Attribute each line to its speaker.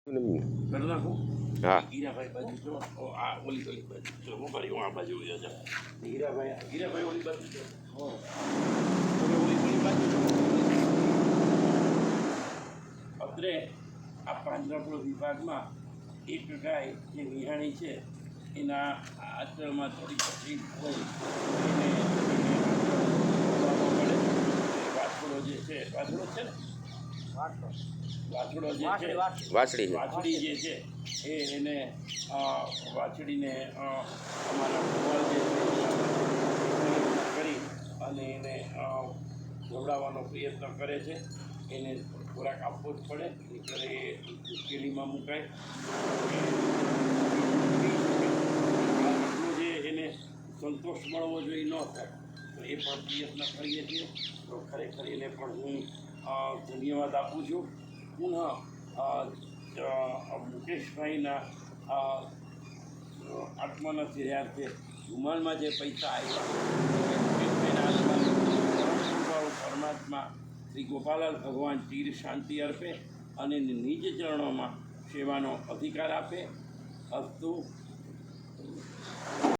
Speaker 1: કરી નાખું.
Speaker 2: હા
Speaker 1: હીરાભાઈ બાજુ જો આ ઓલી બાજુ જો હું કરી હું આ બાજુ વયો છે હીરાભાઈ ઓલી બાજુ છે તમે ઓલી બાજુ છો. અત્રે આ પાંજરાપોળ વિભાગમાં એક ગાય જે વિહાણી છે એના આચરણમાં થોડી તકલીફ હોય એને પડે. વાછડો જે છે વાછડો છે ને વાછડો જે છે વાછડી જે છે એને વાછડીને અમારા ભગવાન જે છે કરી અને એને જોડાવાનો પ્રયત્ન કરે છે. એને ખોરાક આપવો જ પડે નહીંતર એ મુશ્કેલીમાં મુકાય. આટલો જે એને સંતોષ મળવો જોઈએ ન થાય તો એ પણ પ્રયત્ન કરીએ છીએ. તો ખરેખર એને પણ હું ધન્યવાદ આપું છું. પુનઃ મુકેશભાઈના આત્માના ચહેરાર્થે રૂમાલમાં જે પૈસા આવ્યા પરમાત્મા શ્રી ગોપાલાલ ભગવાન ચીર શાંતિ અર્પે અને નિજ ચરણોમાં સેવાનો અધિકાર આપે. અસ્તુ.